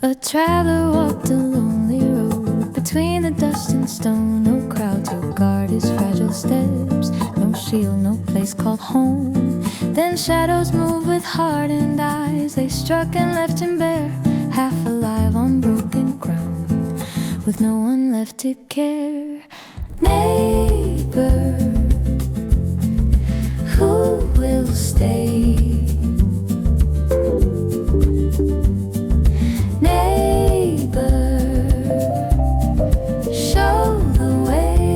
A traveler walked a lonely road between the dust and stone. No crowd to guard his fragile steps, no shield, no place called home. Then shadows moved with hardened eyes. They struck and left him bare, half alive on broken ground, with no one left to care. Neighbor, who will stay? Neighbor, show the way.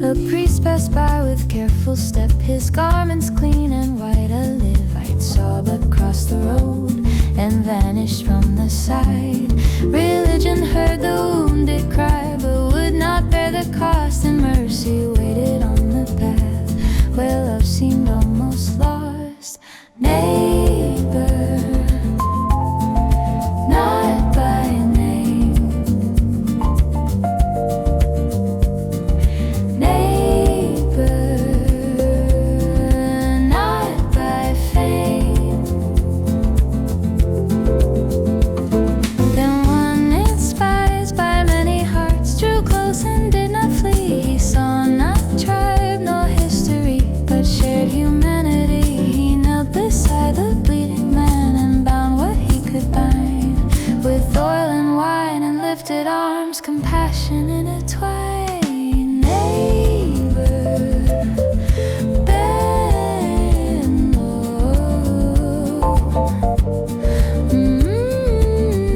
A priest passed by with careful step, his garments clean and white. A Levite saw but crossed the road and vanished from the sight. Religion heard the wounded cry, but would not bear the cost, and mercy waited on the path where love seemed almost lost. Neighbor, not by name. Neighbor, not by fame. Then one inspired by many hearts drew close and did not flee. He saw not tribe nor history, but shared humanity. He knelt beside the bleeding man and bound what he could bind with oil and wine, and lifted arms, compassion intertwined. Neighbor, bend low.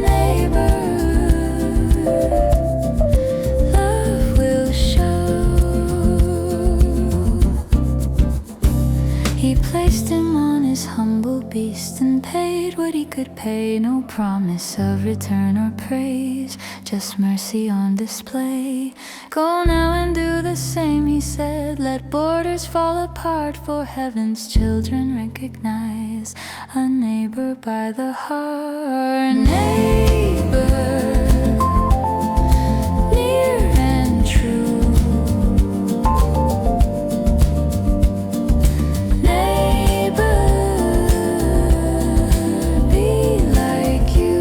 Neighbor, love will show. He placed him on his humble beast and paid what he could pay. No promise of return or praise, just mercy on display. Go now and do the same, he said. Let borders fall apart, for heaven's children recognize a neighbor by the heart. Neighbor, near and true. Neighbor, be like you.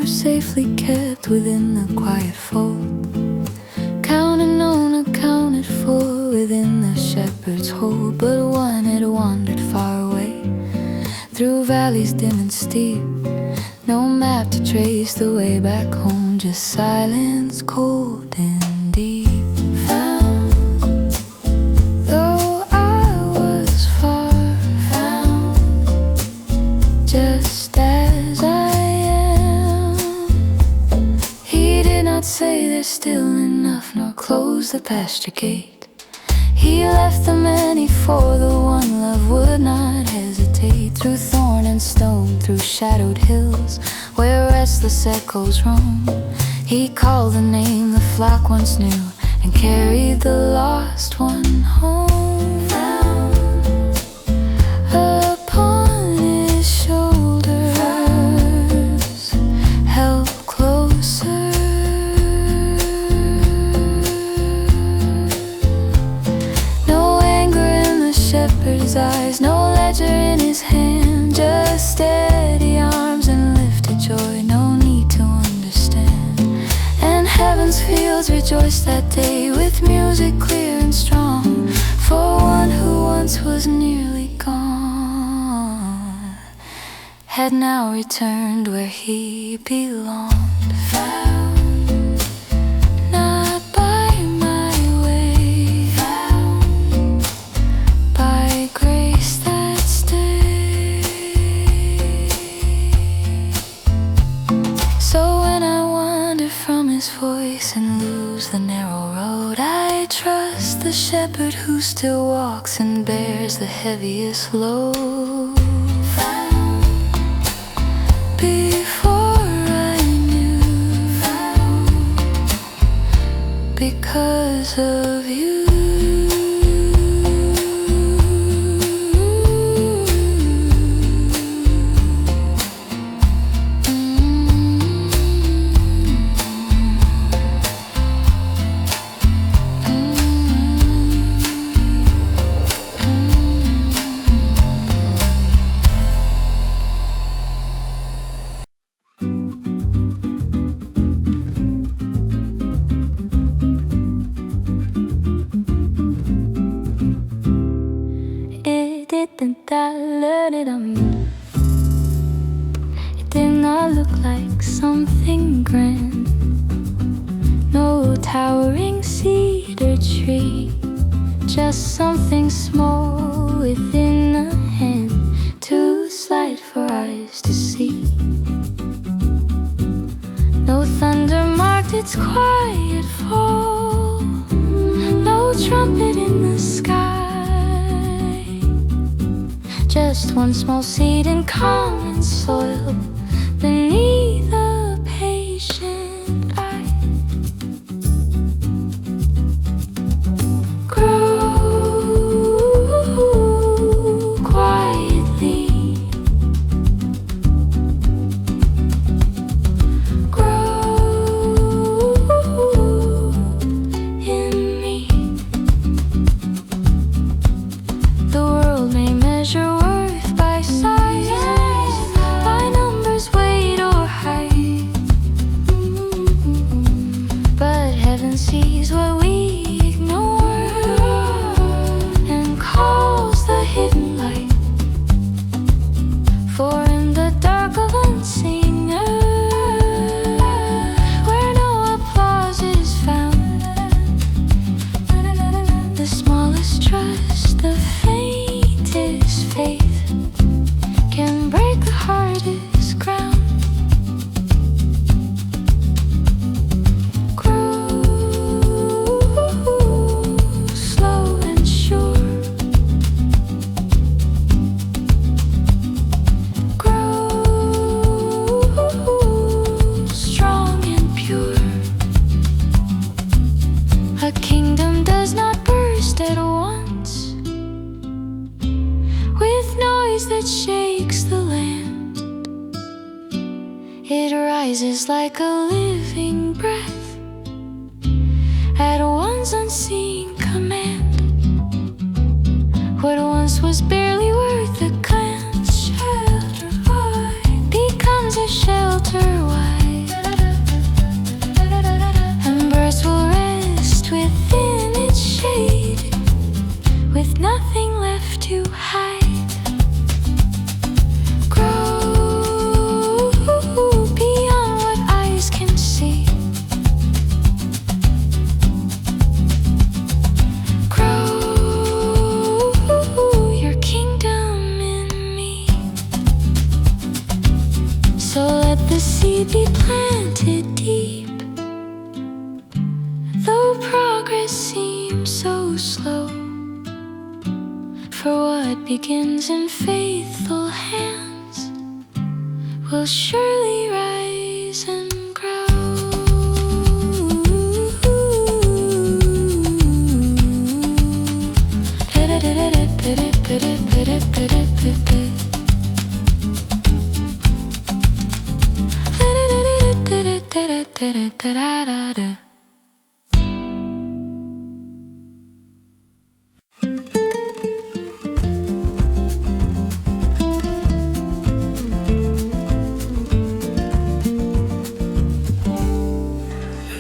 Safely kept within the quiet fold, counted, known, accounted for within the shepherd's hold. But one had wandered far away, through valleys dim and steep. No map to trace the way back home, just silence cold and deep. Found, though I was far, found, just as I say there's still enough, nor close the pasture gate. He left the many for the one love would not hesitate. Through thorn and stone, through shadowed hills, where restless echoes roam, he called the name the flock once knew, and carried the lost one home. Found upon his shoulders, held closer. Shepherd's eyes, no ledger in his hand, just steady arms and lifted joy, no need to understand. And heaven's fields rejoiced that day with music clear and strong, for one who once was nearly gone had now returned where he belonged. Found, not by my way, found by grace that stays. So when I wander from his voice and lose the narrow road. I trust the shepherd who still walks and bears the heaviest load. Before I knew, because of you. It did not look like something grand. No towering cedar tree, just something small within a hand, too slight for eyes to see. No thunder marked its quiet fall, no trumpet in the sky. Just one small seed in common soil beneath a patient eye. Grow quietly. Grow in me. The world may measure by size, by numbers, weight, or height. But heaven sees what we ignore and calls the hidden light. For in the dark of unseen earth, where no applause is found, the smallest trust, the faintest faith can break the hardest ground. Grow slow and sure. Grow strong and pure. A kingdom does not burst at once with noise that shakes the land. It rises like a living breath at one's unseen command. What once was barely worth a glance becomes a shelter wide, and birds will rest within its shade with nothing left to hide. Grow beyond what eyes can see. Grow your kingdom in me. So let the seed be planted deep, though progress seems so slow. For what begins in faithful hands will surely rise and grow.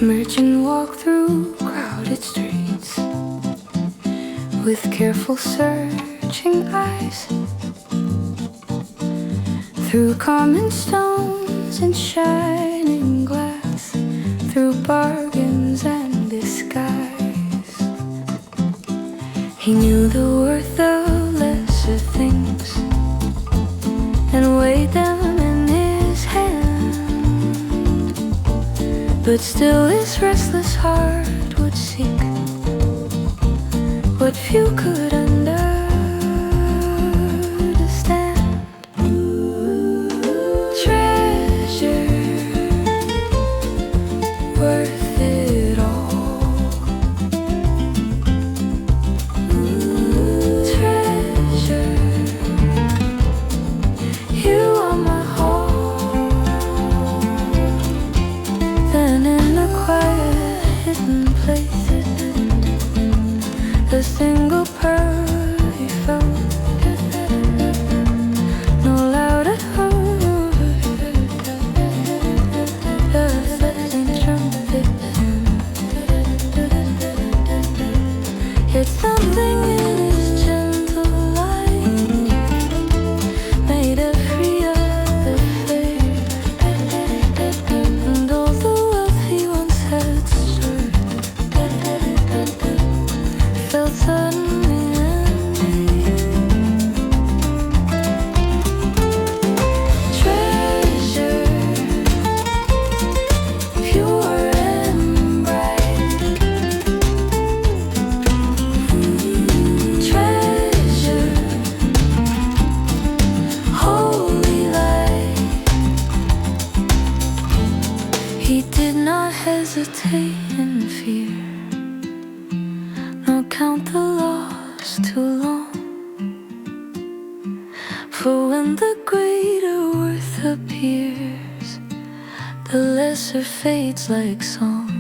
Merchant walk through crowded streets with careful searching eyes, through common stones and shining glass, through bargains and disguise. He knew the worth of lesser things and weighed them in his hand. but still his restless heart would seek what few could understand. Treasure worth it all. Treasure, you are my home. Then in a quiet hidden place, a single pearl he found. No louder hum, just letting trumpets in. Yet something in his gentle light made it free of the fear. And all the wealth he once had stored felt suddenly empty. Treasure, pure and bright. Treasure, holy light. He did not hesitate in fear, nor count the loss too long. For when the greater worth appears, the lesser fades like song.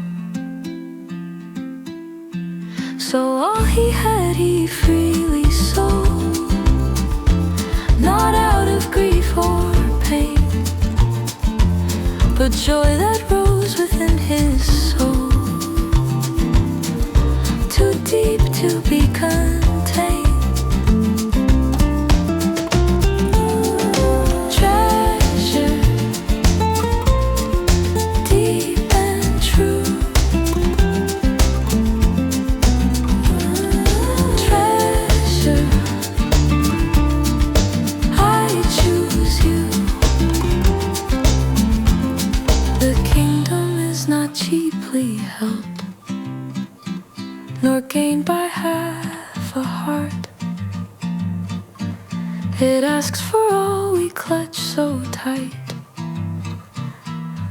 So all he had he freely sold, not out of grief or pain, but joy that rose within his soul, too deep to be contained. Treasure, deep and true. Treasure, I choose you. The kingdom is not cheaply held, nor gained by half a heart. It asks for all we clutch so tight,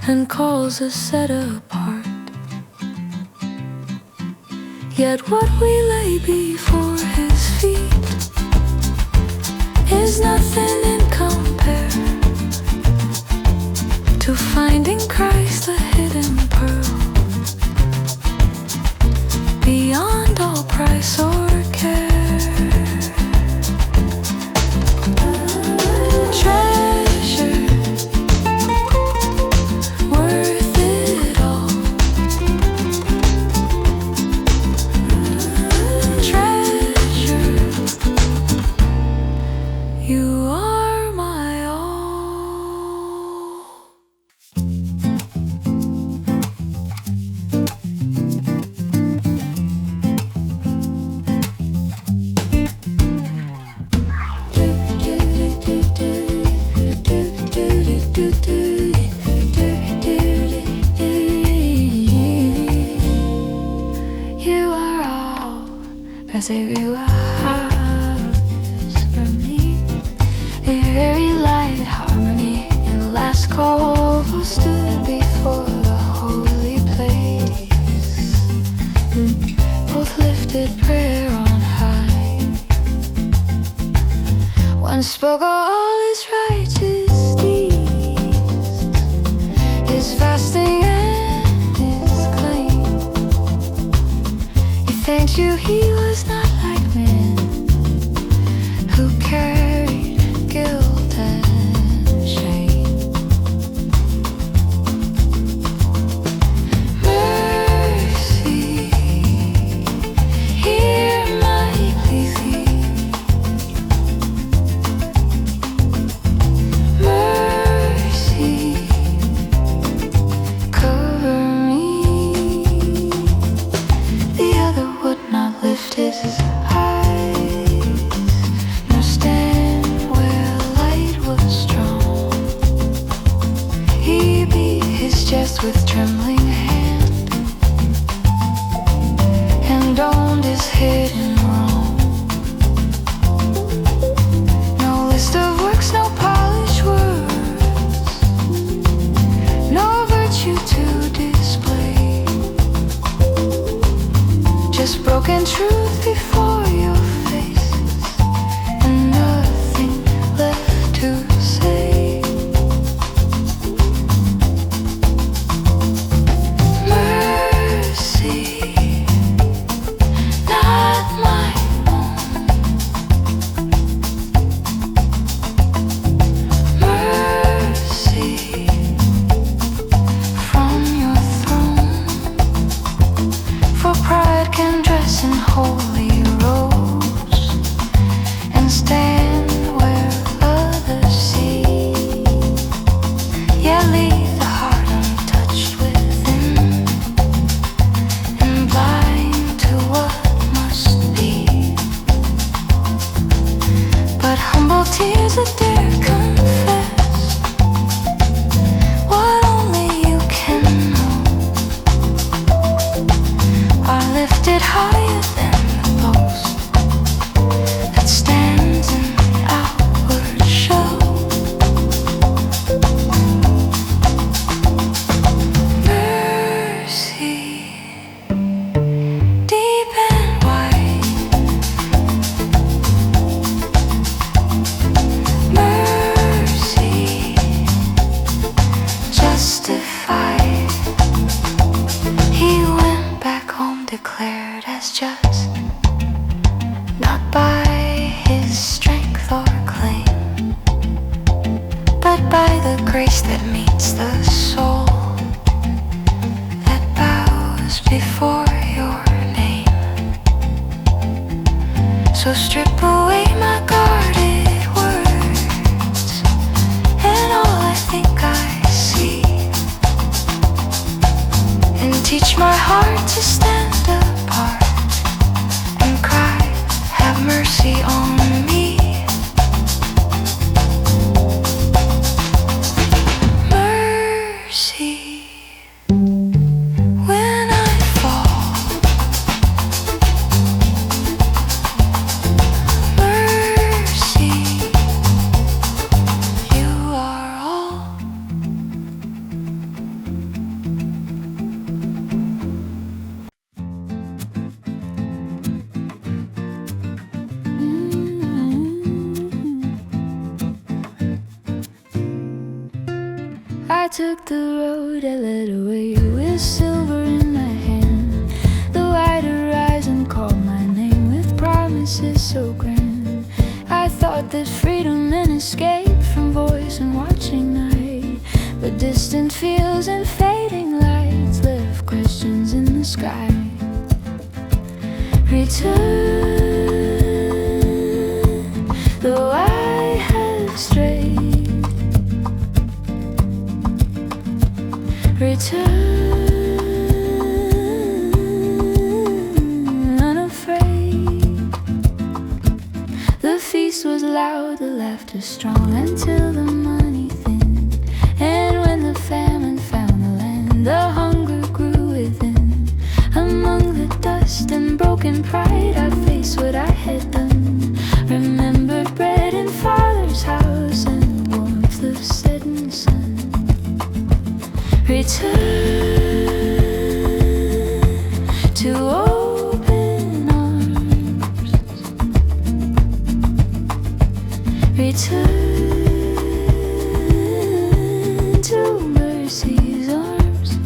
and calls us set apart. Yet what we lay before his feet is nothing in compare to finding Christ, the hidden pearl, beyond all price or care. Treasure, worth it all. Treasure, you are my all. You are all, Prodigal, you are for me. A very light harmony in the last call stood before the holy place. Both lifted prayer on high. One spoke of all his righteous deeds, his fasting and his claim. He thanked you he was not like men, who carried guilt and shame. Mercy, hear my plea. Mercy, cover me. The other would not lift his eyes, nor stand where light was strong. He beat his chest with trembling hands. hidden wrong. No list of works, no polished words, no virtue to display, just broken truth before your face, and nothing left to say. Mercy, not my own. Mercy from your throne, for pride can dress in holy robes and stand where others see, yet leave the heart untouched within and blind to what must be. But humble tears that dare confess what only you can know are lifted higher than the post that stands in outward show. Mercy, deep and wide. Mercy, justified. He went back home declared as just, not by his strength or claim, but by the grace that meets the soul, that bows before your name. So strip away my guarded words, and all I think I see, and teach my heart to stand apart and cry, have mercy on me. Mercy when I fall. Mercy, you are all. I took the road that led away with silver in my hand. The white horizon called my name with promises so grand. I thought that freedom and escape from voice and watching night, but distant fields and fading lights left questions in the sky. Return, though I have strayed. Return, unafraid. The feast was loud, the laughter strong, until the money thinned. And when the famine found the land, the hunger grew within. Among the dust and broken pride, I faced what I had done. Remembered bread in Father's house and warmth of setting sun. Return to open arms. Return to mercy's arms.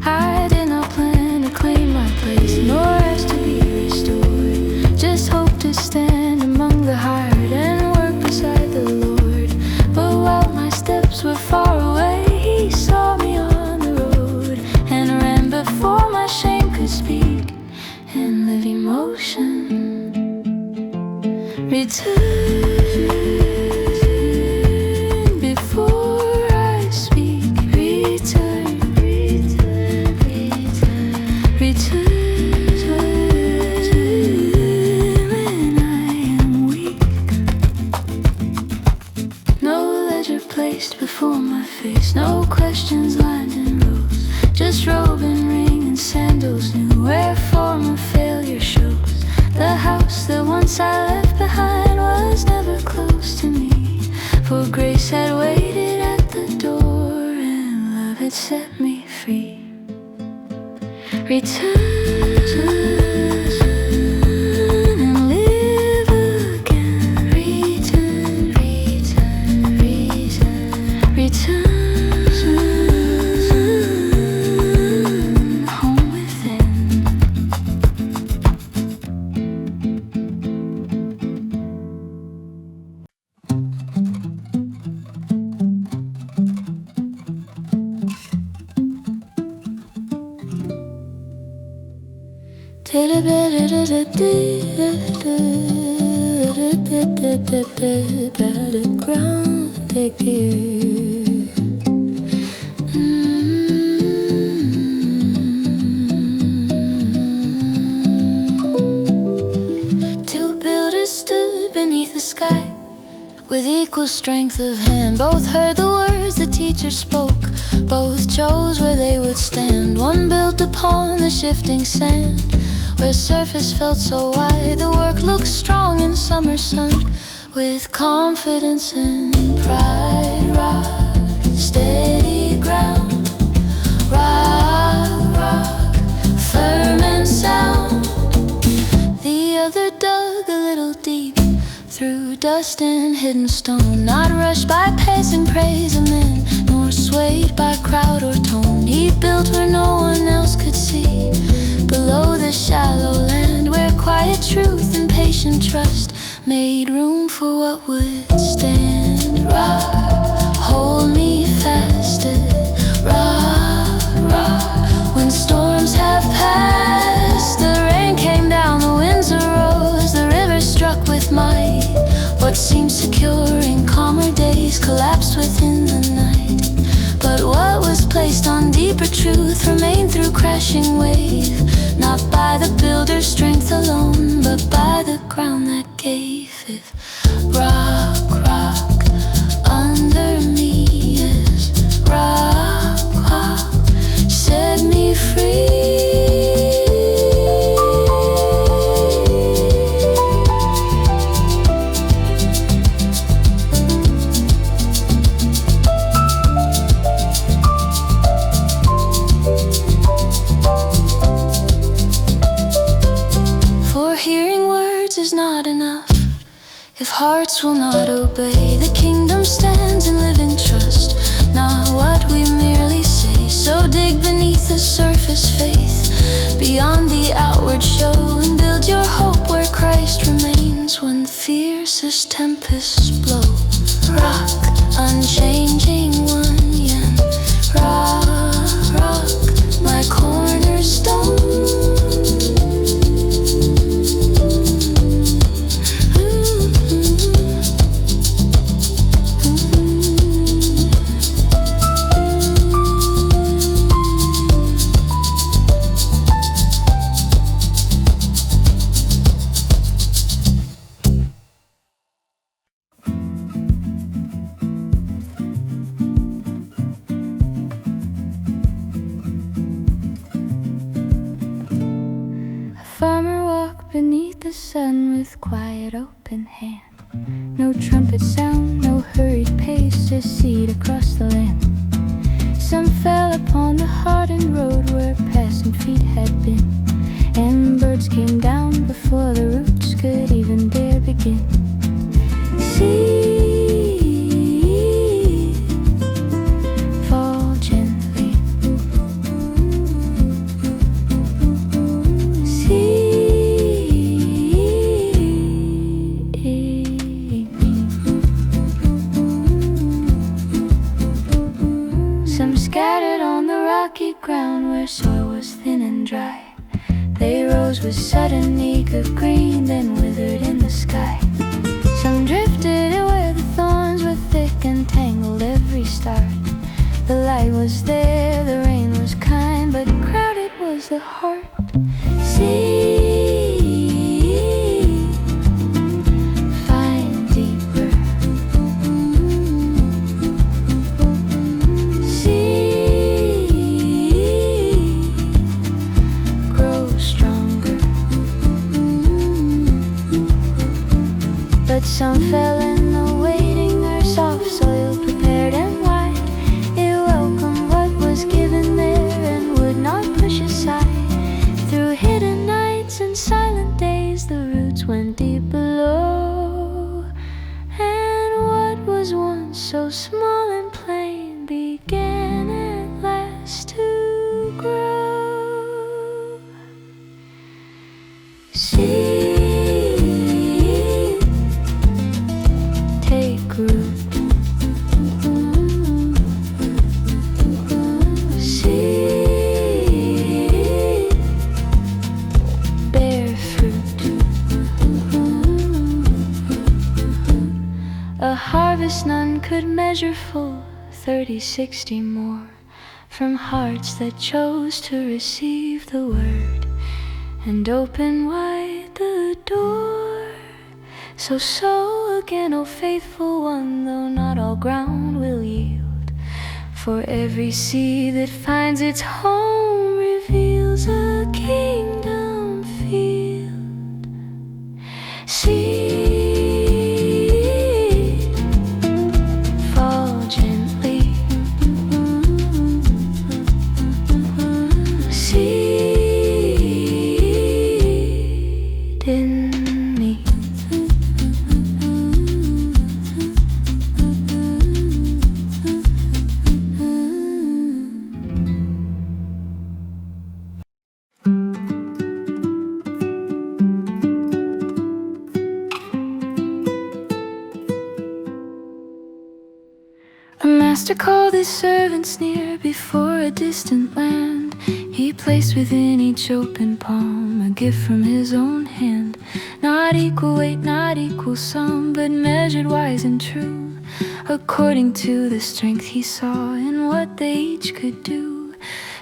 I did not plan to claim my place, nor ask to be restored. Just hope to stand among the hired and work beside the Lord. But while my steps were far away, He saw me on the road and ran before my shame could speak and live emotion. Return before I speak. Return, return, return, return when I am weak. No ledger placed before my face, no questions lined in rows, just robe and ring in sandals new. Wherefore my failure shows the house that once I left behind was never close to me. For grace had waited at the door and love had set me free. Return and live again. Return, return, return, return. Home within. Ground again. Two builders stood beneath the sky with equal strength of hand. Both heard the words the teacher spoke. Both chose where they would stand. One built upon the shifting sand, where surface felt so wide. The work looked strong in summer sun, with confidence and pride. Rock, steady ground. Rock, rock, firm and sound. The other dug a little deep through dust and hidden stone, not rushed by pace and praise of men, nor swayed by crowd or tone. He built where no one else could see, below the shallow land, where quiet truth and patient trust made room for what would stand. Rock, hold me faster. Rock, rock, when storms have passed. The rain came down, the winds arose, the river struck with might. What seemed secure in calmer days collapsed within the night. But what was placed on deeper truth remained through crashing wave, not by the builder's strength alone, but by the ground that gave it. Rock, rock, under me is rock, rock, set me free. Is not enough if hearts will not obey. The kingdom stands in living trust, not what we merely say. So dig beneath the surface faith, beyond the outward show, and build your hope where Christ remains when the fiercest tempests blow. Rock, unchanging one, yeah. Rock, rock, my cornerstone. Beneath the sun with quiet open hand, no trumpet sound, no hurried pace, just seed across the land. Some fell upon the hardened road where passing feet had been, and birds came down before the roots could even dare begin. See, fall gently. Scattered on the rocky ground where soil was thin and dry, they rose with sudden eager green, then withered in the sky. Some drifted where the thorns were thick and tangled every start. The light was there, the rain was kind, but crowded was the heart. See, 30, 60 more from hearts that chose to receive the word and open wide the door. So sow again, O faithful one, though not all ground will yield. For every seed that finds its home reveals a kingdom field. Seed fall gently. Seed in me. A master called his servants near before a distant land. He placed within each open palm a gift from his own hand. Not equal weight, not equal sum, but measured wise and true, according to the strength he saw in what they each could do.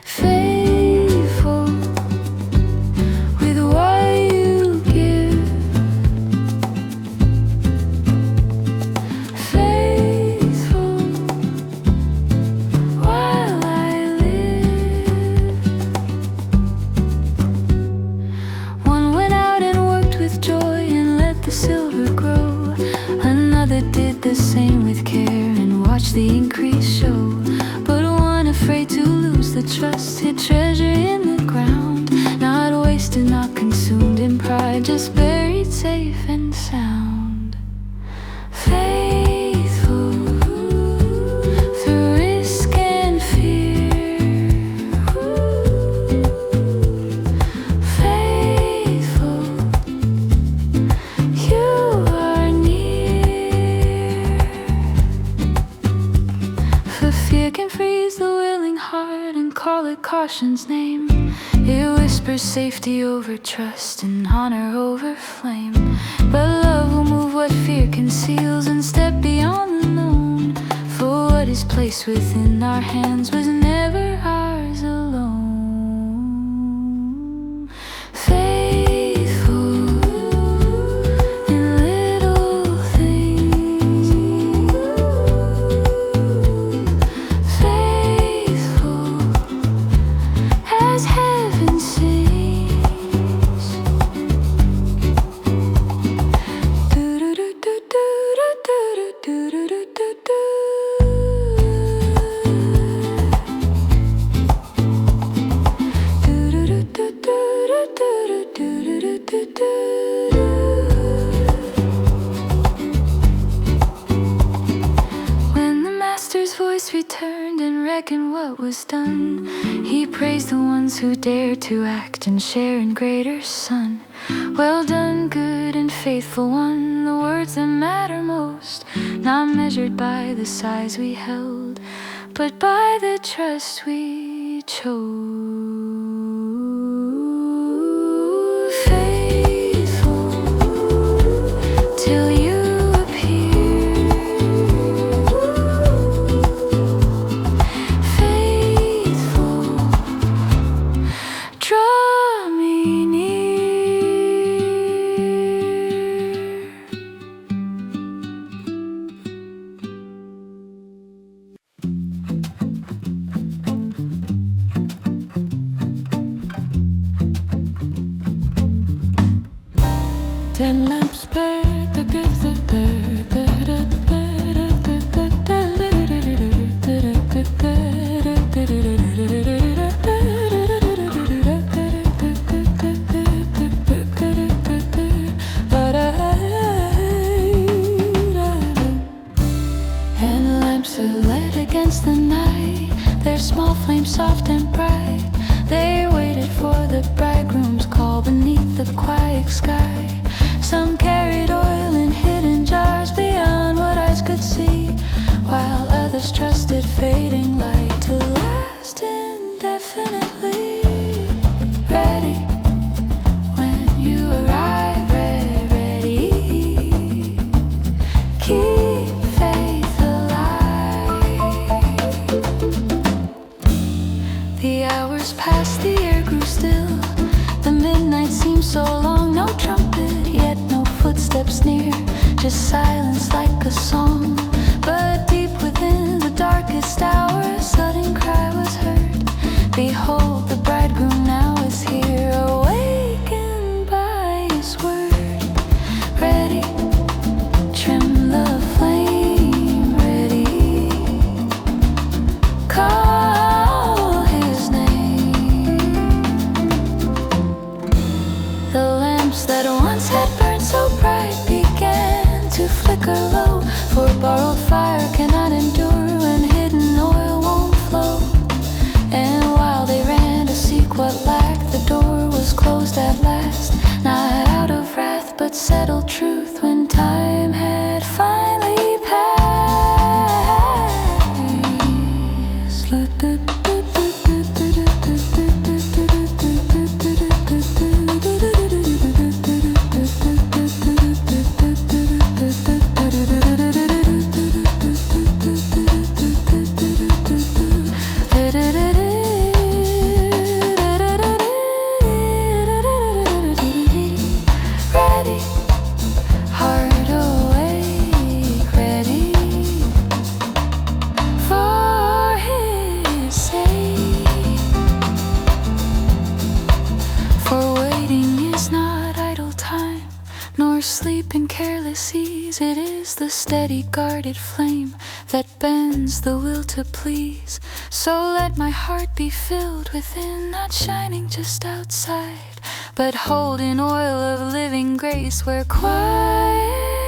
Faithful with what you give. While I live. One went out and worked with joy and let the silver grow. Another did the same with care and watched the increase show. But one afraid to lose the trust hid treasure in the ground. Not wasted, not consumed in pride, just buried safe and sound. Faithful through risk and fear. Faithful, you are near. For fear can freeze the willing heart and call it caution's name. It whispers safety over trust and honor over flame. But love will move what fear conceals and step beyond the known. For what is placed within our hands was never ours alone. Faithful in little things. Faithful as heaven sings. When the master's voice returned and reckoned what was done, he praised the ones who dared to act and share in greater sun. Well done, good and faithful one, the words that matter most, not measured by the size we held, but by the trust we chose. Faithful till you appear. Faithful, draw me near. Ten lamps burn, the gift of and the lamps are lit against the night. Their small flames soft and bright. They waited for the bridegroom's call beneath the quiet sky. Some carried oil in hidden jars beyond what eyes could see, while others trusted fading light to last indefinitely. Ready when you arrive, ready. Keep faith alive. silence like a song. But deep within the darkest hour, a sudden cry was heard. Behold, the bridegroom now is here, awakened by his word. Ready, trim the flame, ready, call his name. The lamps that once had burned so bright began to flicker low, for borrowed fire cannot endure when hidden oil won't flow. And while they ran to seek what lacked, the door was closed at last, not out of wrath but settled truth when time had finally passed. Ready, heart awake, ready for his sake. For waiting is not idle time, nor sleep in careless ease. It is the steady guarded flame that bends the will to please. So let my heart be filled within, not shining just outside, but holding oil of living grace where quiet